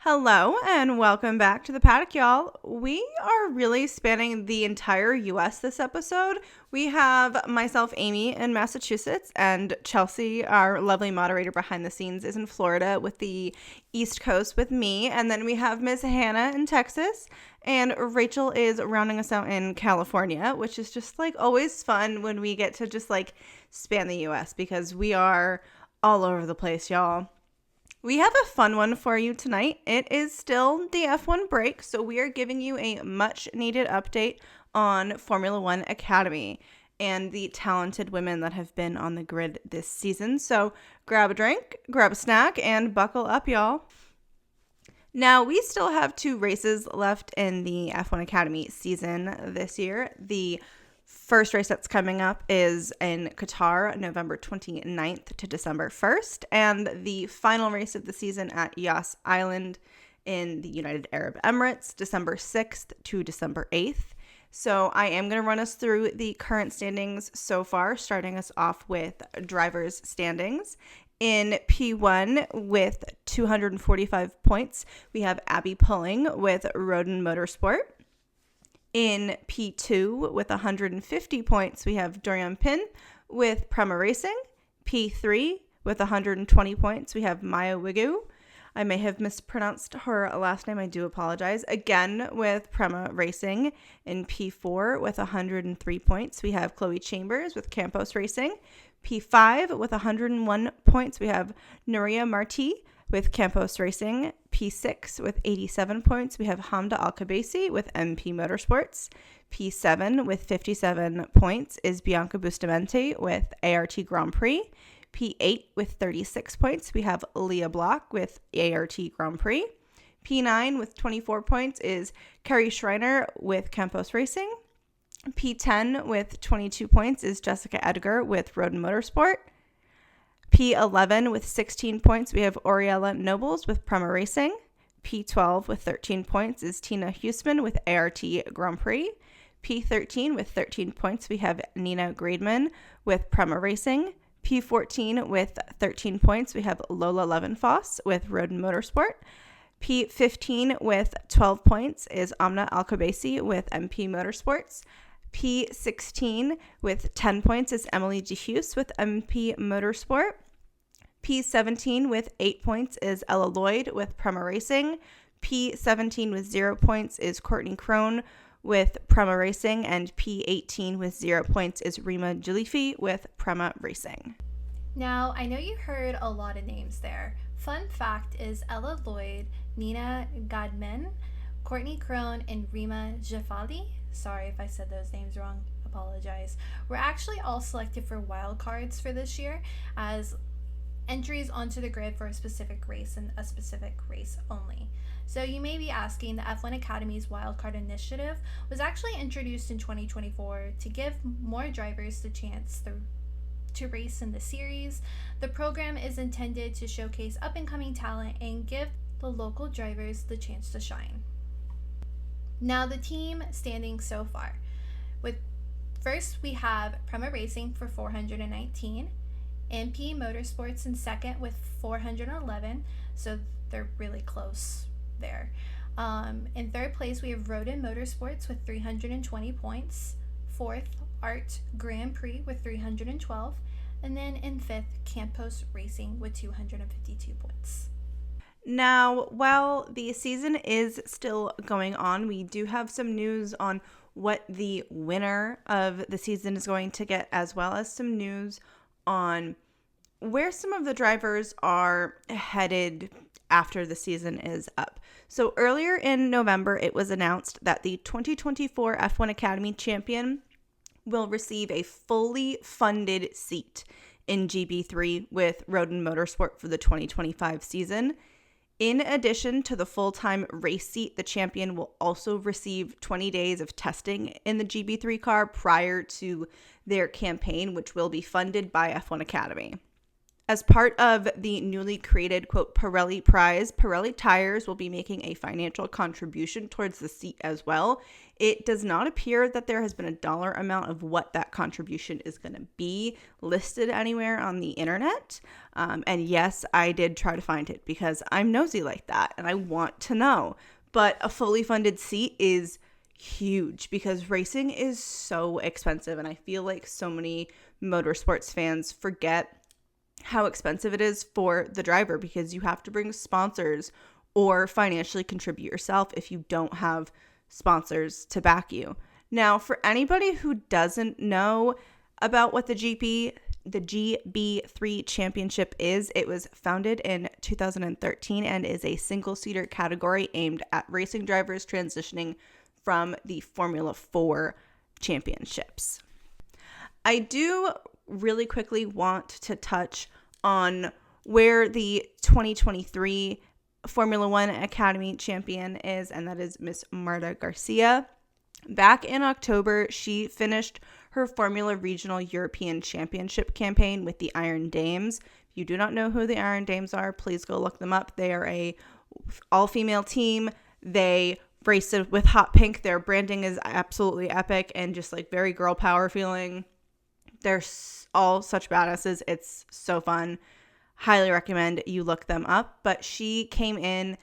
Hello and welcome back to the Paddock, y'all. We are really spanning the entire U.S. this episode. We have myself, Amy, in Massachusetts, and Chelsea, our lovely moderator behind the scenes, is in Florida with the East Coast with me. And then we have Miss Hanna in Texas, and Rachel is rounding us out in California, which is just like always fun when we get to just like span the U.S. because we are all over the place, y'all. We have a fun one for you tonight. It is still the F1 break, so we are giving you a much needed update on Formula One Academy and the talented women that have been on the grid this season. So grab a drink, grab a snack, and buckle up, y'all. Now, we still have 2 races left in the F1 Academy season this year. The first race that's coming up is in Qatar, November 29th to December 1st, and the final race of the season at Yas Island in the United Arab Emirates, December 6th to December 8th. So I am going to run us through the current standings so far, starting us off with drivers' standings. In P1 with 245 points, we have Abby Pulling with Roden Motorsport. In P2 with 150 points, we have Dorian Pin with Prema Racing. P3 with 120 points, we have Maya Wigu. I may have mispronounced her last name. I do apologize. Again, with Prema Racing. In P4 with 103 points, we have Chloe Chambers with Campos Racing. P5 with 101 points, we have Nuria Marti with Campos Racing. P6 with 87 points, we have Hamda Al-Kabasi with MP Motorsports. P7 with 57 points is Bianca Bustamante with ART Grand Prix. P8 with 36 points, we have Leah Block with ART Grand Prix. P9 with 24 points is Carrie Schreiner with Campos Racing. P10 with 22 points is Jessica Edgar with Roden Motorsport. P11 with 16 points, we have Oriella Nobles with Prema Racing. P12 with 13 points is Tina Huseman with ART Grand Prix. P13 with 13 points, we have Nina Graidman with Prema Racing. P14 with 13 points, we have Lola Levenfoss with Roden Motorsport. P15 with 12 points is Amna Al-Kabasi with MP Motorsports. P16 with 10 points is Emily DeHuse with MP Motorsport. P17 with 8 points is Ella Lloyd with Prema Racing. P17 with 0 points is Courtney Crone with Prema Racing. And P18 with 0 points is Rima Jalifi with Prema Racing. Now, I know you heard a lot of names there. Fun fact is Ella Lloyd, Nina Gadman, Courtney Crone, and Rima Jafali. Sorry if I said those names wrong. Apologize. We're actually all selected for wildcards for this year as entries onto the grid for a specific race and a specific race only. So you may be asking, the F1 Academy's wildcard initiative was actually introduced in 2024 to give more drivers the chance to race in the series. The program is intended to showcase up-and-coming talent and give the local drivers the chance to shine. Now, the team standings so far. First, we have Prema Racing for 419, MP Motorsports in second with 411, so they're really close there. In third place, we have Roden Motorsports with 320 points. Fourth, Art Grand Prix with 312. And then in fifth, Campos Racing with 252 points. Now, while the season is still going on, we do have some news on what the winner of the season is going to get, as well as some news on where some of the drivers are headed after the season is up. So earlier in November, it was announced that the 2024 F1 Academy champion will receive a fully funded seat in GB3 with Roden Motorsport for the 2025 season. In addition to the full-time race seat, the champion will also receive 20 days of testing in the GB3 car prior to their campaign, which will be funded by F1 Academy. As part of the newly created, quote, Pirelli Prize, Pirelli Tires will be making a financial contribution towards the seat as well. It does not appear that there has been a dollar amount of what that contribution is going to be listed anywhere on the internet. And yes, I did try to find it because I'm nosy like that and I want to know. But a fully funded seat is huge because racing is so expensive. And I feel like so many motorsports fans forget how expensive it is for the driver because you have to bring sponsors or financially contribute yourself if you don't have sponsors to back you. Now, for anybody who doesn't know about what the GB3 Championship is, it was founded in 2013 and is a single-seater category aimed at racing drivers transitioning from the Formula 4 championships. I do really quickly want to touch on where the 2023 Formula One Academy champion is, and that is Miss Marta Garcia. Back in October, she finished her Formula Regional European Championship campaign with the Iron Dames. If you do not know who the Iron Dames are, please go look them up. They are a all-female team. They race with hot pink. Their branding is absolutely epic and just like very girl power feeling. They're all such badasses. It's so fun. Highly recommend you look them up. But she came in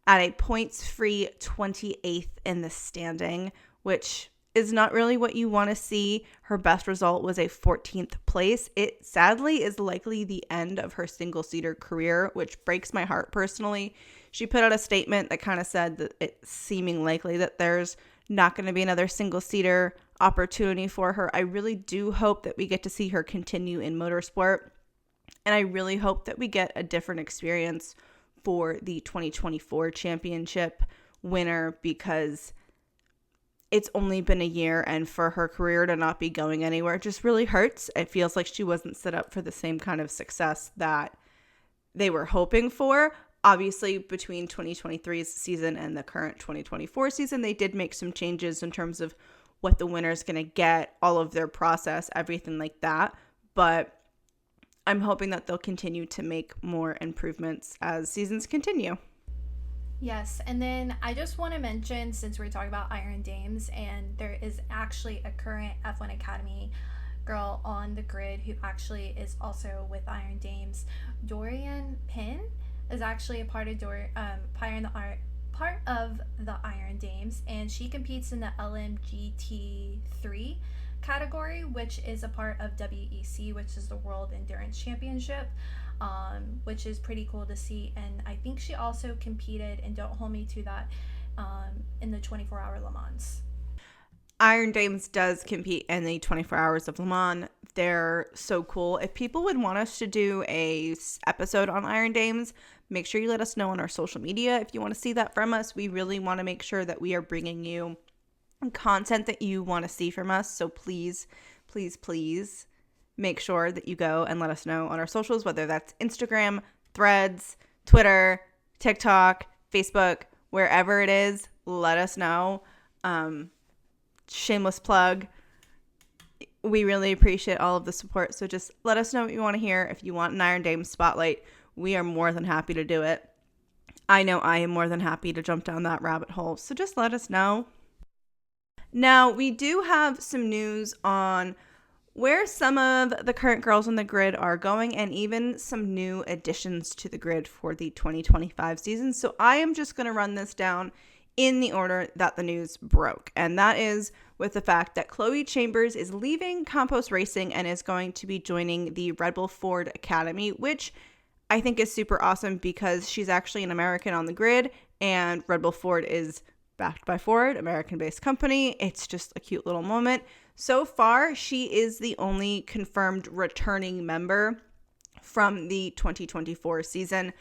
at a points-free 28th in the standing, which is not really what you want to see. Her best result was a 14th place. It sadly is likely the end of her single-seater career, which breaks my heart personally. She put out a statement that kind of said that it's seeming likely that there's not going to be another single-seater opportunity for her. I really do hope that we get to see her continue in motorsport, and I really hope that we get a different experience for the 2024 championship winner because it's only been a year, and for her career to not be going anywhere just really hurts. It feels like she wasn't set up for the same kind of success that they were hoping for. Obviously, between 2023's season and the current 2024 season, they did make some changes in terms of what the winner is going to get, all of their process, everything like that. But I'm hoping that they'll continue to make more improvements as seasons continue. Yes, and then I just want to mention, since we're talking about Iron Dames, and there is actually a current F1 Academy girl on the grid who actually is also with Iron Dames. Dorian Pin is actually a part of the Iron Dames, and she competes in the LMGT3 category, which is a part of WEC, which is the World Endurance Championship, which is pretty cool to see. And I think she also competed, and don't hold me to that, in the 24-hour Le Mans. Iron Dames does compete in the 24 Hours of Le Mans. They're so cool. If people would want us to do a episode on Iron Dames, make sure you let us know on our social media if you want to see that from us. We really want to make sure that we are bringing you content that you want to see from us. So please, please, please make sure that you go and let us know on our socials, whether that's Instagram, Threads, Twitter, TikTok, Facebook, wherever it is, let us know. Shameless plug. We really appreciate all of the support. So just let us know what you want to hear. If you want an Iron Dames spotlight, we are more than happy to do it. I know I am more than happy to jump down that rabbit hole. So just let us know. Now, we do have some news on where some of the current girls on the grid are going and even some new additions to the grid for the 2025 season. So I am just going to run this down in the order that the news broke. And that is with the fact that Chloe Chambers is leaving Campos Racing and is going to be joining the Red Bull Ford Academy, which I think is super awesome because she's actually an American on the grid and Red Bull Ford is backed by Ford, American-based company. It's just a cute little moment. So far, she is the only confirmed returning member from the 2024 season.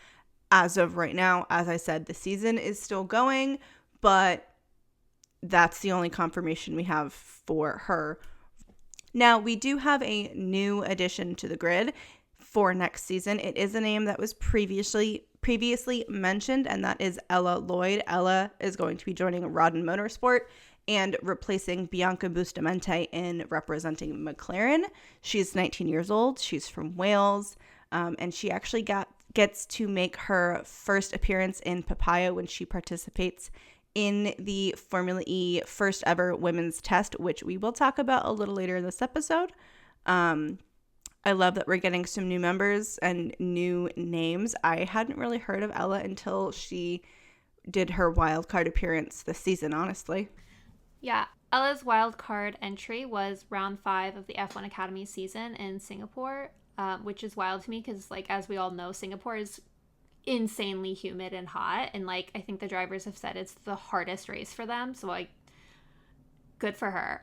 As of right now, as I said, the season is still going, but that's the only confirmation we have for her. Now, we do have a new addition to the grid for next season. It is a name that was previously mentioned, and that is Ella Lloyd. Ella is going to be joining Rodden Motorsport and replacing Bianca Bustamante in representing McLaren. She's 19 years old. She's from Wales. And she actually gets to make her first appearance in Papaya when she participates in the Formula E first ever women's test, which we will talk about a little later in this episode. I love that we're getting some new members and new names. I hadn't really heard of Ella until she did her wildcard appearance this season, honestly. Yeah, Ella's wildcard entry was round 5 of the F1 Academy season in Singapore, which is wild to me because, like, as we all know, Singapore is insanely humid and hot, and, like, I think the drivers have said it's the hardest race for them, so, like, good for her.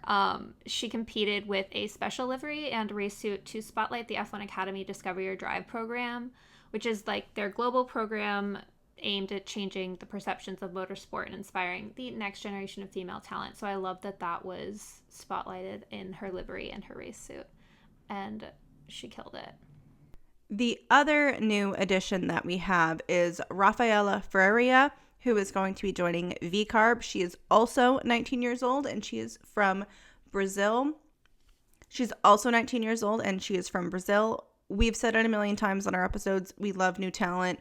She competed with a special livery and race suit to spotlight the F1 Academy Discover Your Drive program, which is, like, their global program aimed at changing the perceptions of motorsport and inspiring the next generation of female talent. So I love that that was spotlighted in her livery and her race suit, and she killed it. The other new addition that we have is Rafaela Ferreira, who is going to be joining VCARB. She is also 19 years old, and she is from Brazil. She's also 19 years old, and she is from Brazil. We've said it a million times on our episodes. We love new talent.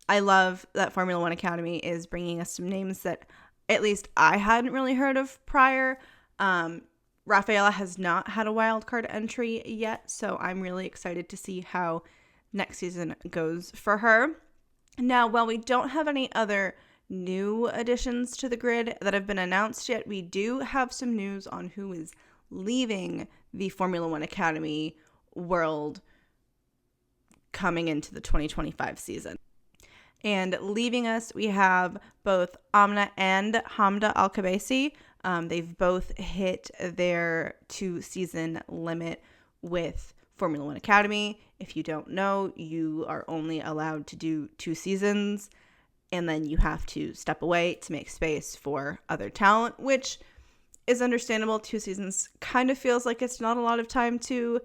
I love that Formula One Academy is bringing us some names that at least I hadn't really heard of prior. Rafaela has not had a wildcard entry yet, so I'm really excited to see how next season goes for her. Now, while we don't have any other new additions to the grid that have been announced yet, we do have some news on who is leaving the Formula One Academy world coming into the 2025 season. And leaving us, we have both Amna and Hamda Al-Kabesi. They've both hit their 2-season limit with Formula One Academy. If you don't know, you are only allowed to do 2 seasons, and then you have to step away to make space for other talent, which is understandable. 2 seasons kind of feels like it's not a lot of time to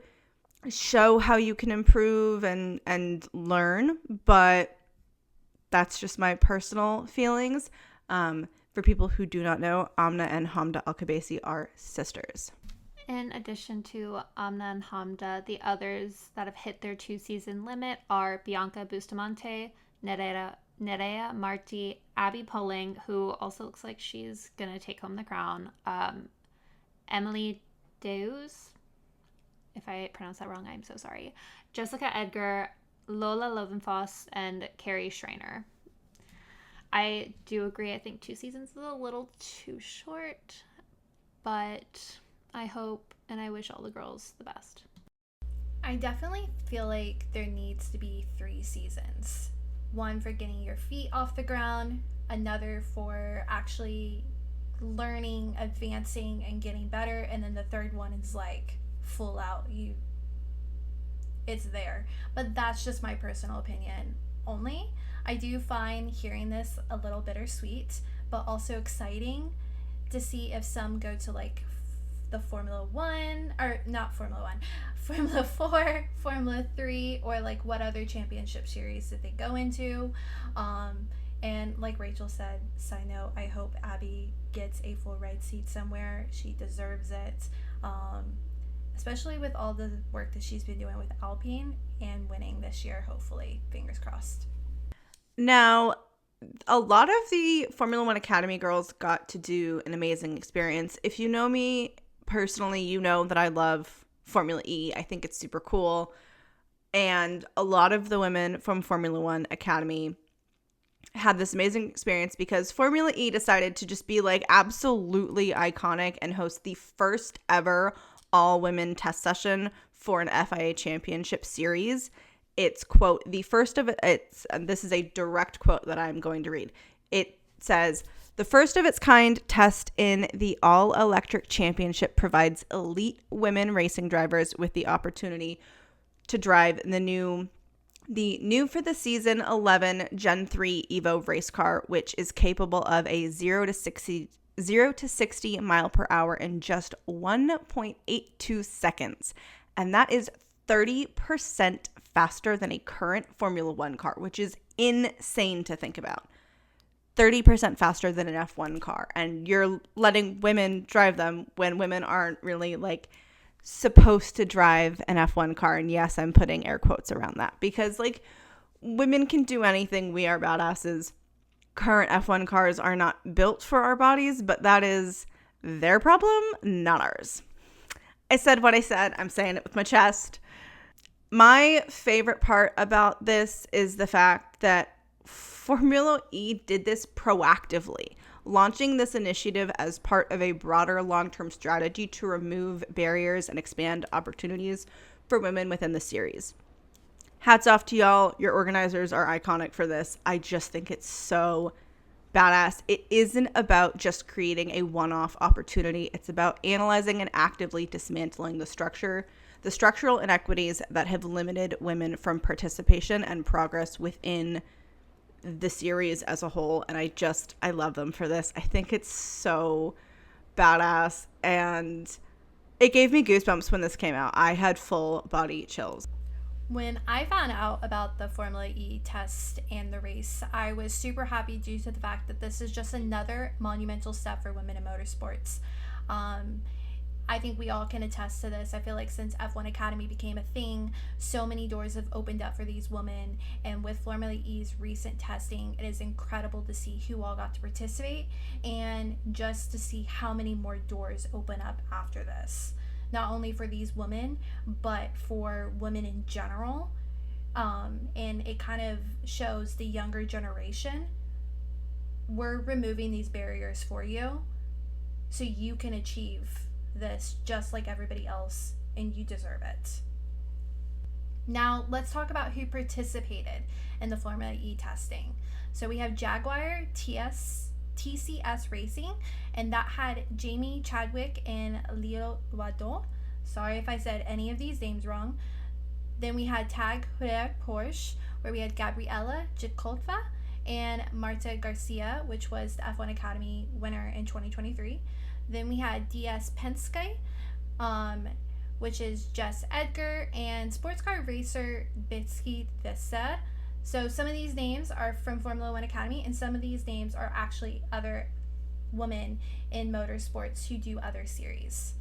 show how you can improve and learn, but that's just my personal feelings. For people who do not know, Amna and Hamda Al-Kabesi are sisters. In addition to Amna and Hamda, the others that have hit their 2-season limit are Bianca Bustamante, Nerea Marti, Abby Pulling, who also looks like she's going to take home the crown, Emily Deus, if I pronounce that wrong, I'm so sorry, Jessica Edgar, Lola Lovenfoss, and Carrie Schreiner. I do agree. I think 2 seasons is a little too short, but I hope and I wish all the girls the best. I definitely feel like there needs to be 3 seasons. One for getting your feet off the ground, another for actually learning, advancing, and getting better, and then the third one is like full out. It's there. But that's just my personal opinion only. I do find hearing this a little bittersweet, but also exciting to see if some go to like the Formula 1, or not Formula 1, Formula 4, Formula 3, or like what other championship series did they go into. And like Rachel said, side note, I hope Abby gets a full ride seat somewhere. She deserves it. Especially with all the work that she's been doing with Alpine and winning this year, hopefully. Fingers crossed. Now, a lot of the Formula One Academy girls got to do an amazing experience. If you know me personally, you know that I love Formula E. I think it's super cool. And a lot of the women from Formula One Academy had this amazing experience because Formula E decided to just be like absolutely iconic and host the first ever all-women test session for an FIA championship series. It's, quote, the first of its, and this is a direct quote that I'm going to read. It says, "The first of its kind test in the all-electric championship provides elite women racing drivers with the opportunity to drive the new for the season 11 Gen 3 Evo race car, which is capable of a 0 to 60 mile per hour in just 1.82 seconds. And that is 30% faster than a current Formula One car, which is insane to think about. 30% faster than an F1 car. And you're letting women drive them when women aren't really like supposed to drive an F1 car. And yes, I'm putting air quotes around that because, like, women can do anything. We are badasses. Current F1 cars are not built for our bodies, but that is their problem, not ours. I said what I said. I'm saying it with my chest. My favorite part about this is the fact that Formula E did this proactively, launching this initiative as part of a broader long-term strategy to remove barriers and expand opportunities for women within the series. Hats off to y'all. Your organizers are iconic for this. I just think it's so badass. It isn't about just creating a one-off opportunity. It's about analyzing and actively dismantling the structural inequities that have limited women from participation and progress within the series as a whole. And I love them for this. I think it's so badass. And it gave me goosebumps when this came out. I had full body chills. When I found out about the Formula E test and the race, I was super happy due to the fact that this is just another monumental step for women in motorsports. I think we all can attest to this. I feel like since F1 Academy became a thing, so many doors have opened up for these women. And with Formula E's recent testing, it is incredible to see who all got to participate and just to see how many more doors open up after this. Not only for these women, but for women in general. And it kind of shows the younger generation, we're removing these barriers for you so you can achieve this just like everybody else, and you deserve it. Now, let's talk about who participated in the Formula E testing. So we have Jaguar TCS Racing, and that had Jamie Chadwick and Leo Wado. Sorry if I said any of these names wrong. Then we had Tag Heuer Porsche, where we had Gabriela Jakolva and Marta Garcia, which was the F1 Academy winner in 2023. Then we had DS Penske, which is Jess Edgar, and sports car racer Bitsky Vesa. So some of these names are from Formula One Academy, and some of these names are actually other women in motorsports who do other series.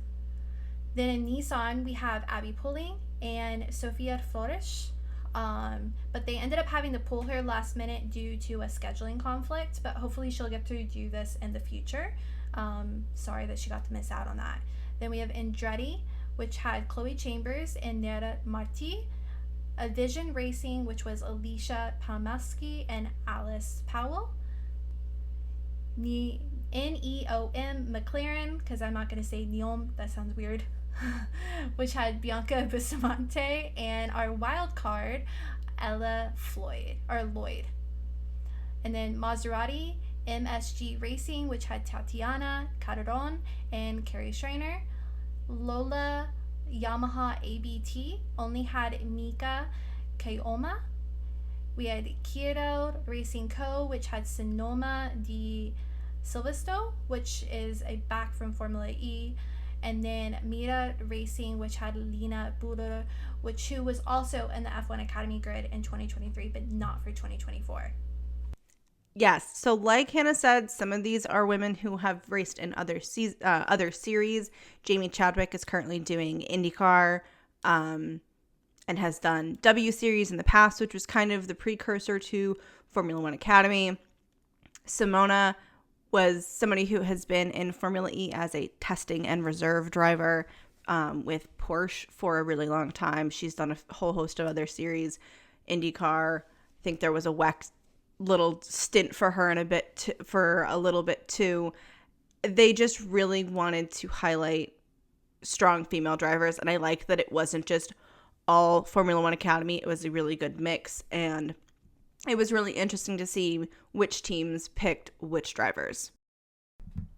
Then in Nissan, we have Abby Pulling and Sofia Flores, but they ended up having to pull her last minute due to a scheduling conflict, but hopefully she'll get to do this in the future. Sorry that she got to miss out on that. Then we have Andretti, which had Chloe Chambers and Nera Marti. A Vision Racing, which was Alicia Palmaski and Alice Powell. NEOM McLaren, because I'm not going to say Neom, that sounds weird, which had Bianca Bustamante, and our wild card, Ella Lloyd. And then Maserati MSG Racing, which had Tatiana Calderon and Carrie Schreiner. Lola Yamaha ABT only had Mika Kayoma. We had Kiro Racing Co., which had Sonoma Di Silvesto, which is a back from Formula E. And then Mira Racing, which had Lina Buder, who was also in the F1 Academy grid in 2023, but not for 2024. Yes. So like Hannah said, some of these are women who have raced in other series. Jamie Chadwick is currently doing IndyCar and has done W Series in the past, which was kind of the precursor to Formula One Academy. Simona was somebody who has been in Formula E as a testing and reserve driver with Porsche for a really long time. She's done a whole host of other series, IndyCar. I think there was a WEC little stint for her for a little bit too. They just really wanted to highlight strong female drivers, and I like that it wasn't just all Formula One Academy. It was a really good mix, and it was really interesting to see which teams picked which drivers.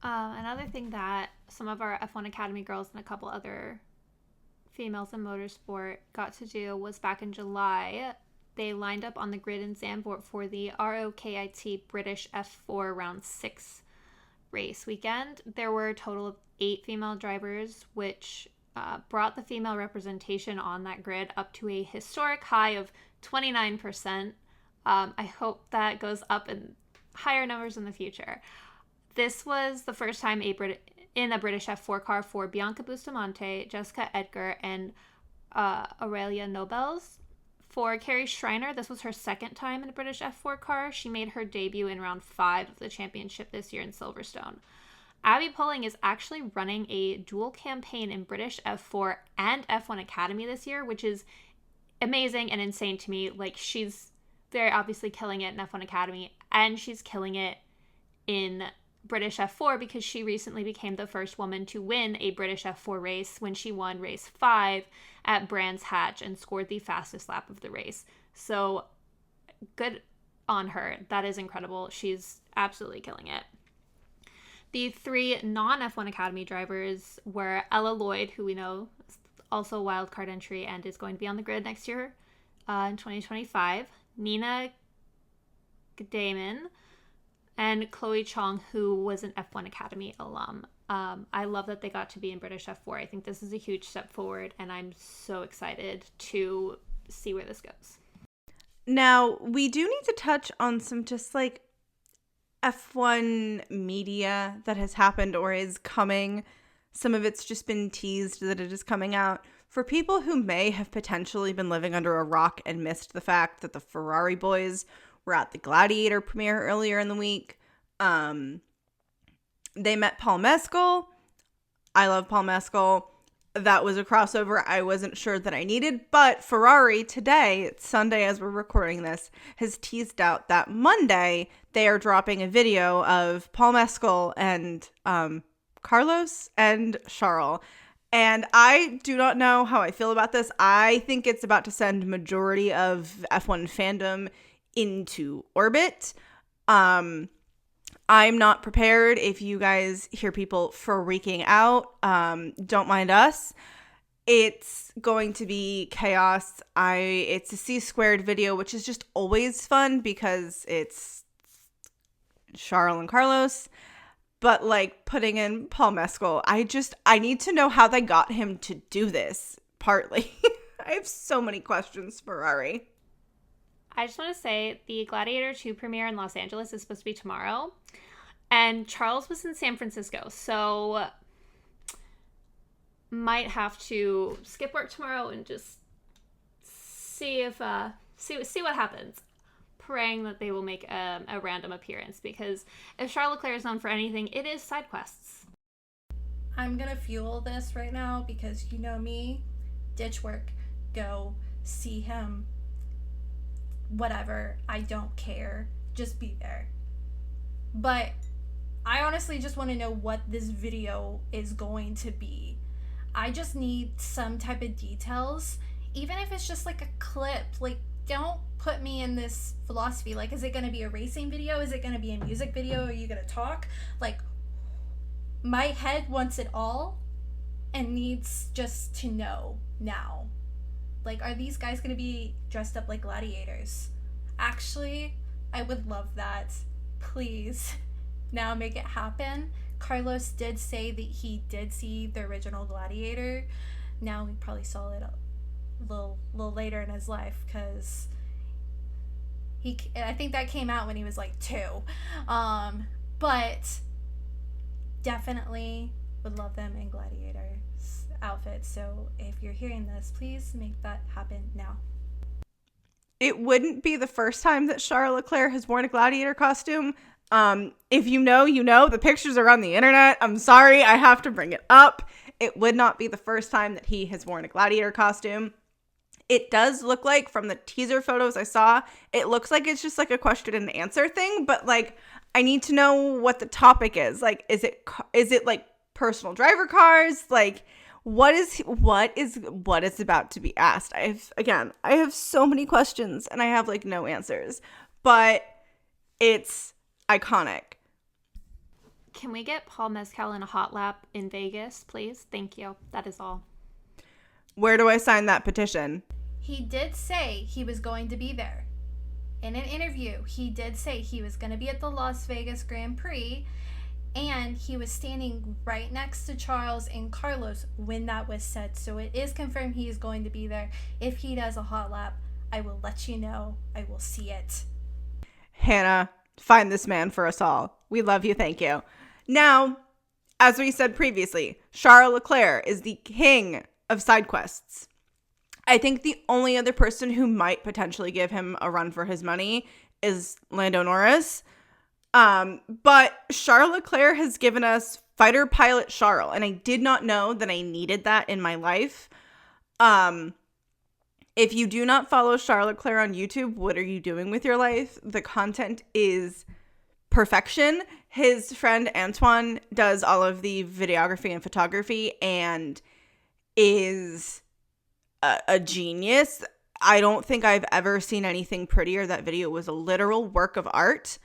Another thing that some of our F1 Academy girls and a couple other females in motorsport got to do was back in July, they lined up on the grid in Zandvoort for the ROKIT British F4 Round 6 race weekend. There were a total of 8 female drivers, which brought the female representation on that grid up to a historic high of 29%. I hope that goes up in higher numbers in the future. This was the first time in a British F4 car for Bianca Bustamante, Jessica Edgar, and Aurelia Nobels. For Carrie Schreiner, this was her second time in a British F4 car. She made her debut in round 5 of the championship this year in Silverstone. Abby Pulling is actually running a dual campaign in British F4 and F1 Academy this year, which is amazing and insane to me. Like, she's very obviously killing it in F1 Academy, and she's killing it in British F4 because she recently became the first woman to win a British F4 race when she won race 5 at Brands Hatch and scored the fastest lap of the race. So good on her. That is incredible. She's absolutely killing it. The 3 non-F1 Academy drivers were Ella Lloyd, who we know is also a wildcard entry and is going to be on the grid next year in 2025, Nina Gdaman, and Chloe Chong, who was an F1 Academy alum. I love that they got to be in British F4. I think this is a huge step forward, and I'm so excited to see where this goes. Now, we do need to touch on some just like F1 media that has happened or is coming. Some of it's just been teased that it is coming out. For people who may have potentially been living under a rock and missed the fact that the Ferrari boys were at the Gladiator premiere earlier in the week. They met Paul Mescal. I love Paul Mescal. That was a crossover I wasn't sure that I needed, but Ferrari today, it's Sunday as we're recording this, has teased out that Monday they are dropping a video of Paul Mescal and Carlos and Charles. And I do not know how I feel about this. I think it's about to send majority of F1 fandom into orbit. I'm not prepared. If you guys hear people freaking out, don't mind us. It's going to be chaos. It's a C-squared video, which is just always fun because it's Charles and Carlos. But like putting in Paul Mescal, I need to know how they got him to do this, partly. I have so many questions, Ferrari. I just want to say the Gladiator 2 premiere in Los Angeles is supposed to be tomorrow. And Charles was in San Francisco, so might have to skip work tomorrow and just see if see what happens. Praying that they will make a random appearance, because if Charles Leclerc is known for anything, it is side quests. I'm gonna fuel this right now because you know me, ditch work, go see him, whatever, I don't care, just be there. But I honestly just want to know what this video is going to be. I just need some type of details, even if it's just like a clip. Like, don't put me in this philosophy. Like, is it going to be a racing video? Is it going to be a music video? Are you going to talk? Like, my head wants it all and needs just to know now. Like, are these guys going to be dressed up like gladiators? Actually, I would love that. Please, now make it happen. Carlos did say that he did see the original Gladiator. Now we probably saw it a little later in his life, because I think that came out when he was like 2. But definitely would love them in Gladiator's outfits. So if you're hearing this, please make that happen now. It wouldn't be the first time that Charles Leclerc has worn a gladiator costume. If you know, you know. The pictures are on the internet. I'm sorry, I have to bring it up. It would not be the first time that he has worn a gladiator costume. It does look like, from the teaser photos I saw, it looks like it's just like a question and answer thing. But like, I need to know what the topic is. Like, is it like personal driver cars? Like, what is about to be asked? I have so many questions and I have like no answers, but it's iconic. Can we get Paul Mescal in a hot lap in Vegas, please? Thank you. That is all. Where do I sign that petition? He did say he was going to be there. In an interview, he did say he was going to be at the Las Vegas Grand Prix, and he was standing right next to Charles and Carlos when that was said. So it is confirmed he is going to be there. If he does a hot lap, I will let you know. I will see it. Hannah, find this man for us all. We love you. Thank you. Now, as we said previously, Charles Leclerc is the king of side quests. I think the only other person who might potentially give him a run for his money is Lando Norris. But Charles Leclerc has given us fighter pilot Charles, and I did not know that I needed that in my life. If you do not follow Charles Leclerc on YouTube, what are you doing with your life? The content is perfection. His friend Antoine does all of the videography and photography and is a genius. I don't think I've ever seen anything prettier. That video was a literal work of art.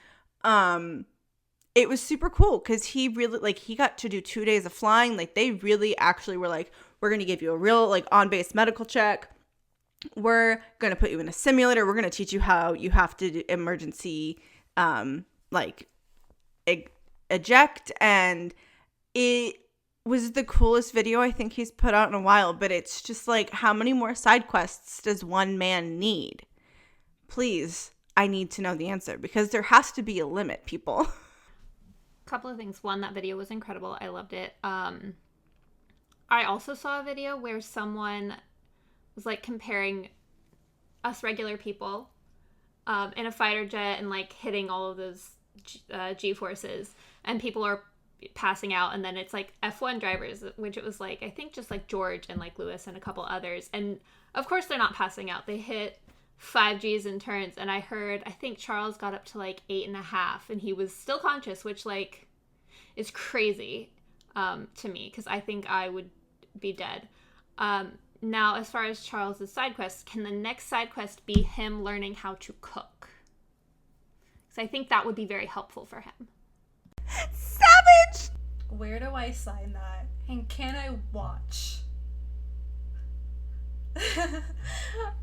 It was super cool because he really, he got to do 2 days of flying. They really actually were we're going to give you a real, on-base medical check. We're going to put you in a simulator. We're going to teach you how you have to do emergency, eject. And it was the coolest video I think he's put out in a while. But it's just how many more side quests does one man need? Please, I need to know the answer because there has to be a limit, people. Couple of things. One, that video was incredible. I loved it. I also saw a video where someone was comparing us regular people in a fighter jet and hitting all of those G-forces, and people are passing out, and then it's F1 drivers, which it was I think just George and Lewis and a couple others, and of course they're not passing out. They hit 5 Gs in turns, and I think Charles got up to 8.5, and he was still conscious, which is crazy to me because I think I would be dead. Now, as far as Charles's side quest, can the next side quest be him learning how to cook? Because I think that would be very helpful for him. Savage! Where do I sign that? And can I watch?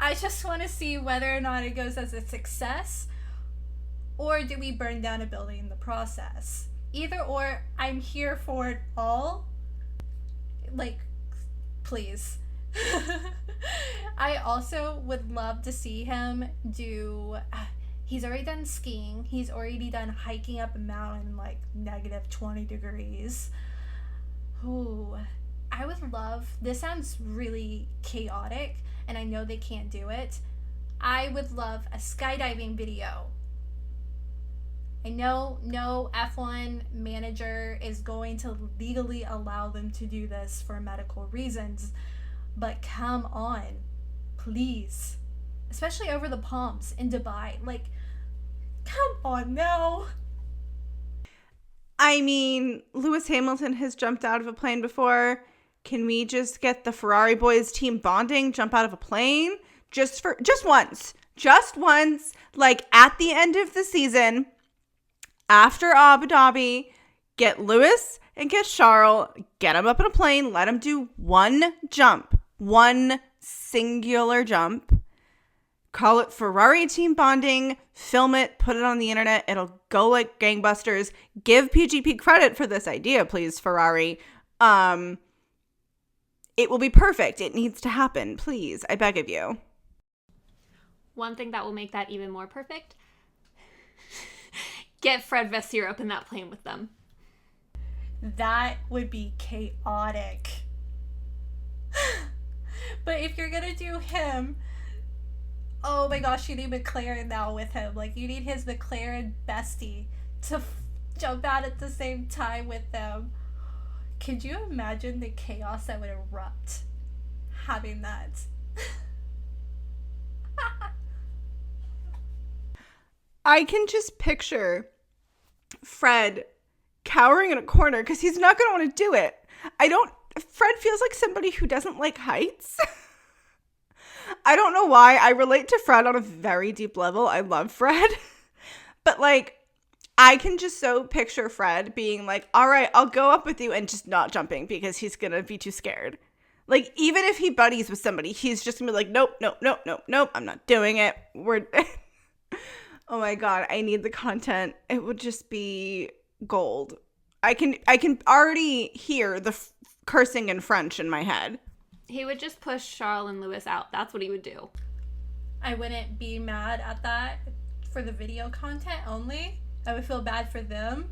I just want to see whether or not it goes as a success, or do we burn down a building in the process? Either or, I'm here for it all. Please. I also would love to see him do. He's already done skiing. He's already done hiking up a mountain negative 20 degrees. Ooh, I would love. This sounds really chaotic, and I know they can't do it. I would love a skydiving video. I know no F1 manager is going to legally allow them to do this for medical reasons. But come on, please. Especially over the Palms in Dubai. Come on now. I mean, Lewis Hamilton has jumped out of a plane before. Can we just get the Ferrari boys team bonding, jump out of a plane? Just once. Just once. At the end of the season, after Abu Dhabi, get Lewis and get Charles, get them up in a plane, let them do one jump. One singular jump, call it Ferrari team bonding, film it, put it on the internet. It'll go like gangbusters. Give PGP credit for this idea, please, Ferrari. It will be perfect. It needs to happen. Please, I beg of you. One thing that will make that even more perfect, get Fred Vasseur up in that plane with them. That would be chaotic. But if you're gonna do him, oh my gosh, you need McLaren now with him. You need his McLaren bestie to jump out at the same time with them. Could you imagine the chaos that would erupt having that? I can just picture Fred cowering in a corner because he's not going to want to do it. Fred feels like somebody who doesn't like heights. I don't know why. I relate to Fred on a very deep level. I love Fred. But I can just so picture Fred being all right, I'll go up with you, and just not jumping because he's going to be too scared. Even if he buddies with somebody, he's just going to be nope, I'm not doing it. Oh my God, I need the content. It would just be gold. I can already hear the cursing in French in my head. He would just push Charles and Lewis out. That's what he would do. I wouldn't be mad at that for the video content only. I would feel bad for them.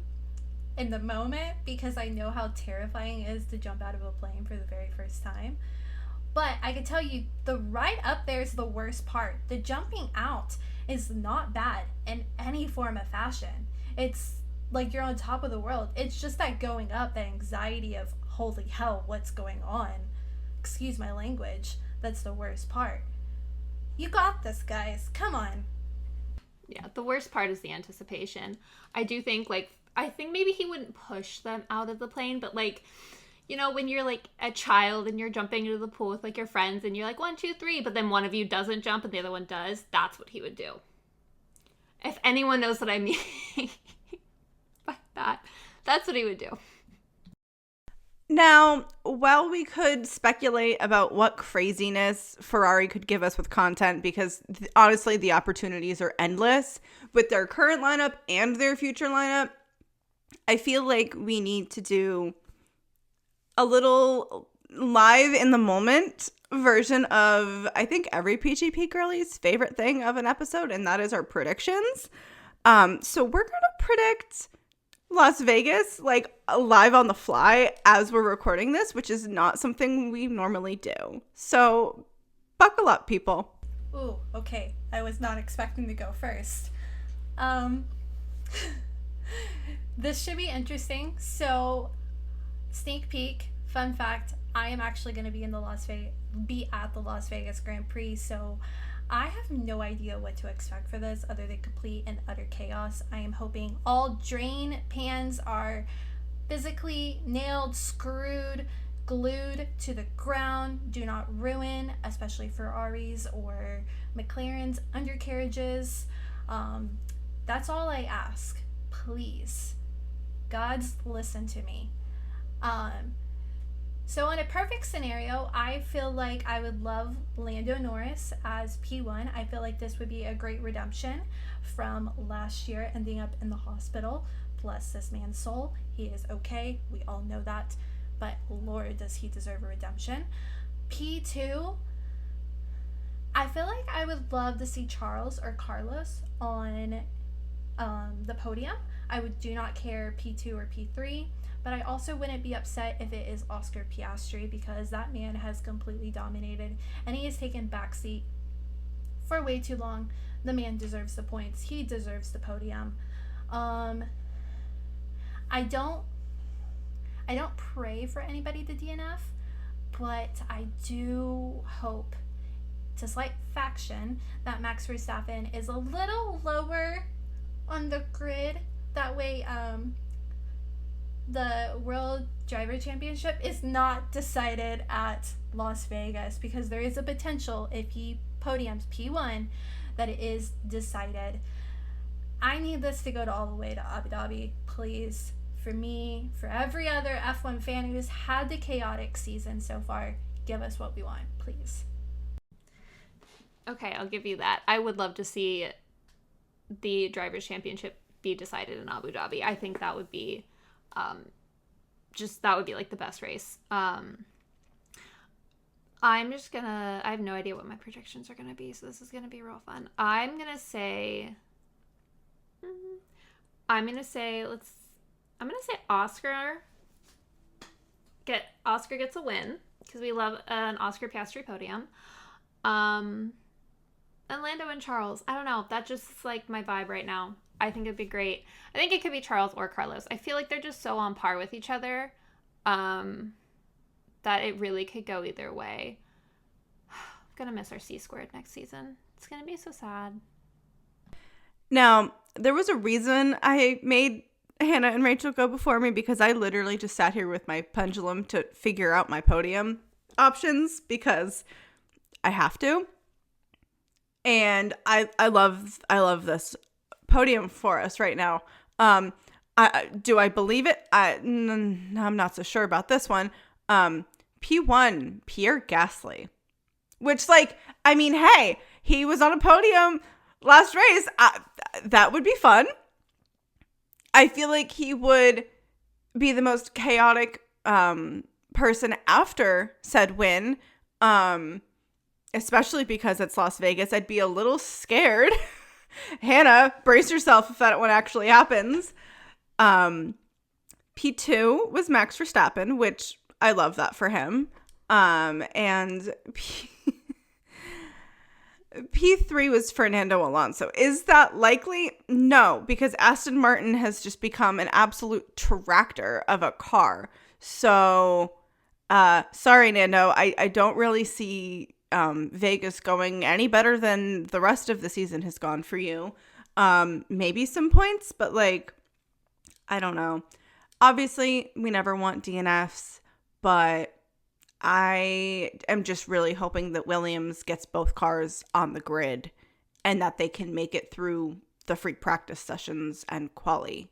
in the moment because I know how terrifying it is to jump out of a plane for the very first time. But I can tell you, the ride up there is the worst part. The jumping out is not bad in any form of fashion. It's like you're on top of the world. It's just that going up, that anxiety of, holy hell, what's going on? Excuse my language. That's the worst part. You got this, guys. Come on. Yeah, the worst part is the anticipation. I do think, like, I think maybe he wouldn't push them out of the plane, but, like, you know, when you're, like, a child and you're jumping into the pool with, like, your friends and you're like, 1, 2, 3, but then one of you doesn't jump and the other one does, that's what he would do. If anyone knows what I mean by that, that's what he would do. Now, while we could speculate about what craziness Ferrari could give us with content, because honestly, the opportunities are endless with their current lineup and their future lineup, I feel like we need to do a little live in the moment version of, I think, every PGP girlie's favorite thing of an episode, and that is our predictions. So we're going to predict Las Vegas, like, live on the fly as we're recording this, which is not something we normally do. So buckle up, people. Ooh, okay. I was not expecting to go first. This should be interesting. So, sneak peek, fun fact, I am actually going to be at the Las Vegas Grand Prix, so I have no idea what to expect for this other than complete and utter chaos. I am hoping all drain pans are physically nailed, screwed, glued to the ground. Do not ruin, especially Ferraris or McLaren's undercarriages. That's all I ask. Please. Gods, listen to me. So in a perfect scenario, I feel like I would love Lando Norris as P1. I feel like this would be a great redemption from last year ending up in the hospital. Bless this man's soul. He is okay. We all know that. But Lord, does he deserve a redemption. P2, I feel like I would love to see Charles or Carlos on the podium. I do not care P2 or P3. But I also wouldn't be upset if it is Oscar Piastri because that man has completely dominated and he has taken backseat for way too long. The man deserves the points. He deserves the podium. I don't pray for anybody to DNF, but I do hope, to slight faction, that Max Verstappen is a little lower on the grid. That way, the World Driver Championship is not decided at Las Vegas because there is a potential if he podiums P1 that it is decided. I need this to go all the way to Abu Dhabi, please. For me, for every other F1 fan who has had the chaotic season so far, give us what we want, please. Okay, I'll give you that. I would love to see the Drivers' Championship be decided in Abu Dhabi. I think that would be that would be like the best race. I have no idea what my predictions are gonna be, so this is gonna be real fun. I'm gonna say Oscar gets a win because we love an Oscar Piastri podium. And Lando and Charles, I don't know, that's just like my vibe right now. I think it'd be great. I think it could be Charles or Carlos. I feel like they're just so on par with each other that it really could go either way. I'm going to miss our C-squared next season. It's going to be so sad. Now, there was a reason I made Hannah and Rachel go before me because I literally just sat here with my pendulum to figure out my podium options because I have to. And I love this podium for us right now. Do I believe it? I'm not so sure about this one. P1, Pierre Gasly. Which, like, I mean, hey, he was on a podium last race. That would be fun. I feel like he would be the most chaotic person after said win. Especially because it's Las Vegas. I'd be a little scared. Hannah, brace yourself if that one actually happens. P2 was Max Verstappen, which I love that for him. And P3 was Fernando Alonso. Is that likely? No, because Aston Martin has just become an absolute tractor of a car. So, sorry, Nando, I don't really see Vegas going any better than the rest of the season has gone for you. Maybe some points, but like, I don't know. Obviously, we never want DNFs, but I am just really hoping that Williams gets both cars on the grid and that they can make it through the free practice sessions and quali.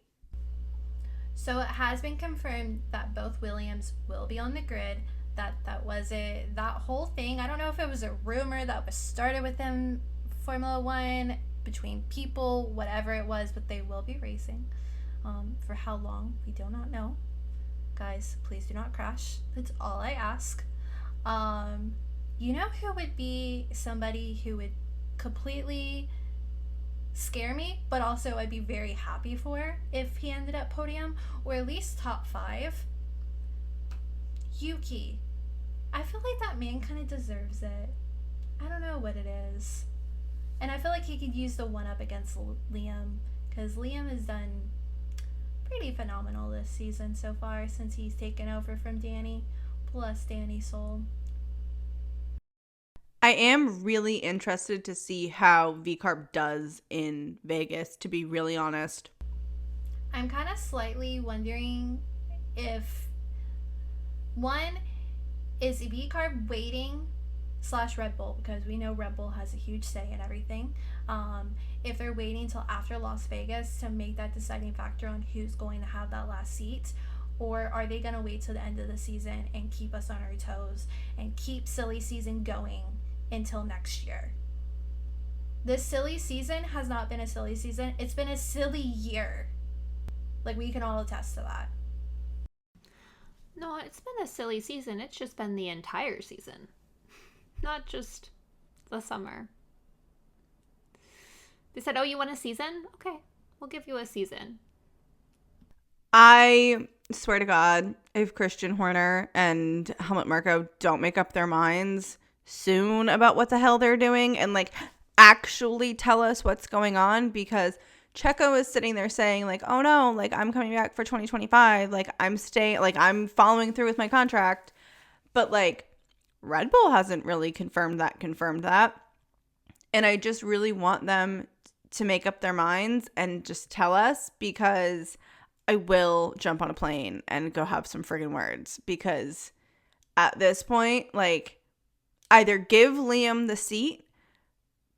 So it has been confirmed that both Williams will be on the grid. That whole thing. I don't know if it was a rumor that was started within Formula One, between people, whatever it was, but they will be racing. For how long, we do not know. Guys, please do not crash. That's all I ask. You know who would be somebody who would completely scare me, but also I'd be very happy for if he ended up podium or at least top 5? Yuki. I feel like that man kind of deserves it. I don't know what it is. And I feel like he could use the one-up against Liam, because Liam has done pretty phenomenal this season so far since he's taken over from Danny, plus Danny Soul. I am really interested to see how VCARB does in Vegas, to be really honest. I'm kind of slightly wondering if, one, is VCARB waiting / Red Bull, because we know Red Bull has a huge say in everything. If they're waiting till after Las Vegas to make that deciding factor on who's going to have that last seat, or are they going to wait till the end of the season and keep us on our toes and keep silly season going until next year? This silly season has not been a silly season. It's been a silly year. Like, we can all attest to that. No, it's been a silly season. It's just been the entire season. Not just the summer. They said, oh, you want a season? Okay, we'll give you a season. I swear to God, if Christian Horner and Helmut Marko don't make up their minds soon about what the hell they're doing and like actually tell us what's going on, because Checo is sitting there saying like, oh no, like I'm coming back for 2025. Like I'm staying, like I'm following through with my contract. But like Red Bull hasn't really confirmed that. And I just really want them to make up their minds and just tell us, because I will jump on a plane and go have some friggin' words, because at this point, like, either give Liam the seat,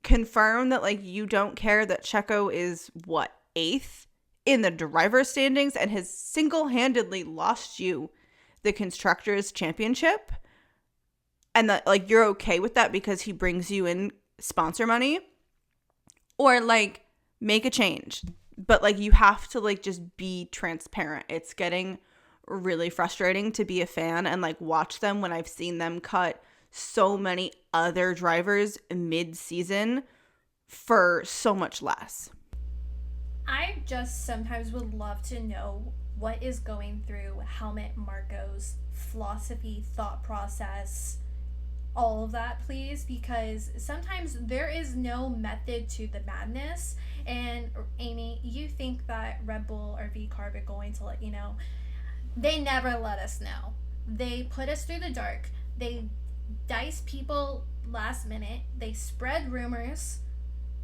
confirm that like you don't care that Checo is 8th in the driver's standings and has single-handedly lost you the Constructors' Championship, and that like you're okay with that because he brings you in sponsor money, or like make a change. But like you have to like just be transparent. It's getting really frustrating to be a fan and like watch them when I've seen them cut so many other drivers mid-season for so much less. I just sometimes would love to know what is going through Helmut Marko's philosophy, thought process, all of that, please, because sometimes there is no method to the madness. And Amy, you think that Red Bull or VCARB are going to let you know? They never let us know. They put us through the dark. They dice people last minute. They spread rumors,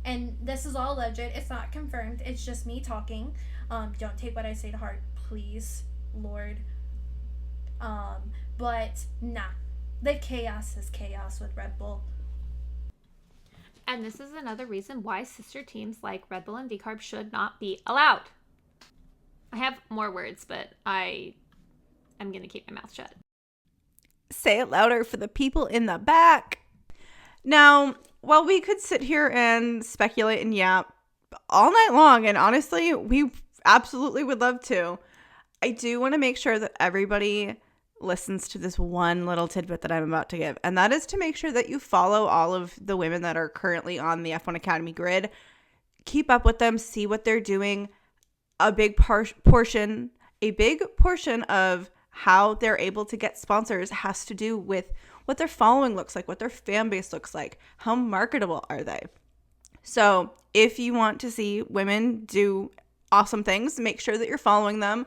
and this is all alleged. It's not confirmed. It's just me talking. Don't take what I say to heart, please, Lord. But nah. The chaos is chaos with Red Bull. And this is another reason why sister teams like Red Bull and VCARB should not be allowed. I have more words, but I'm going to keep my mouth shut. Say it louder for the people in the back. Now, while we could sit here and speculate and yap all night long, and honestly, we absolutely would love to, I do want to make sure that everybody listens to this one little tidbit that I'm about to give, and that is to make sure that you follow all of the women that are currently on the F1 Academy grid. Keep up with them, see what they're doing. A big portion a big portion of how they're able to get sponsors has to do with what their following looks like, what their fan base looks like, how marketable are they. So if you want to see women do awesome things, make sure that you're following them.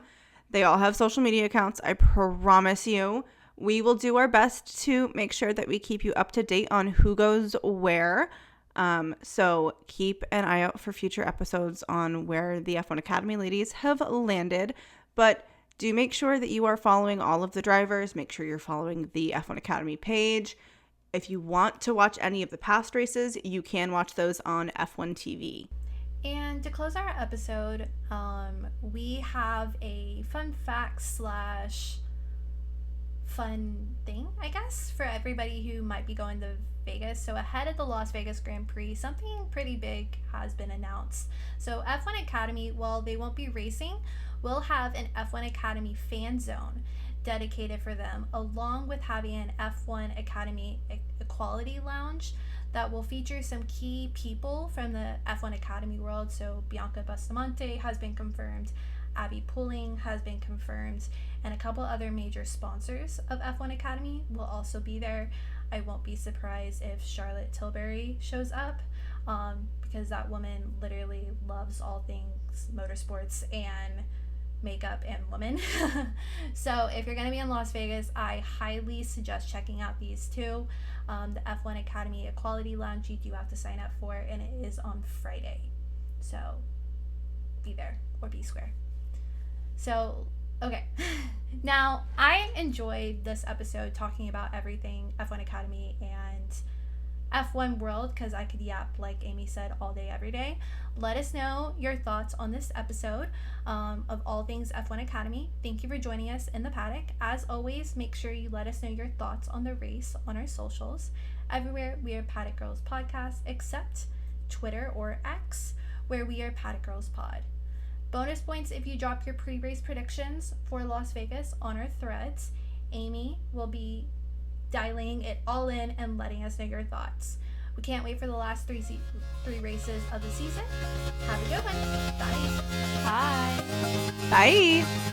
They all have social media accounts. I promise you, we will do our best to make sure that we keep you up to date on who goes where. So keep an eye out for future episodes on where the F1 Academy ladies have landed. But do make sure that you are following all of the drivers. Make sure you're following the F1 Academy page. If you want to watch any of the past races, you can watch those on F1 TV. And to close our episode, we have a fun fact / fun thing, I guess, for everybody who might be going to Vegas. So ahead of the Las Vegas Grand Prix, something pretty big has been announced. So F1 Academy, while they won't be racing, will have an F1 Academy fan zone dedicated for them, along with having an F1 Academy Equality Lounge that will feature some key people from the F1 Academy world. So Bianca Bustamante has been confirmed, Abby Pulling has been confirmed, and a couple other major sponsors of F1 Academy will also be there. I won't be surprised if Charlotte Tilbury shows up, because that woman literally loves all things motorsports and makeup and women. So if you're going to be in Las Vegas, I highly suggest checking out these two. The F1 Academy Equality Lounge you do have to sign up for, and it is on Friday. So be there or be square. So, okay. Now, I enjoyed this episode talking about everything F1 Academy and F1 World, because I could yap, like Amy said, all day, every day. Let us know your thoughts on this episode of all things F1 Academy. Thank you for joining us in the paddock. As always, make sure you let us know your thoughts on the race on our socials. Everywhere we are Paddock Girls Podcast, except Twitter or X, where we are Paddock Girls Pod. Bonus points if you drop your pre-race predictions for Las Vegas on our threads. Amy will be dialing it all in and letting us know your thoughts. We can't wait for the last three races of the season. Have a good one. Bye. Bye. Bye.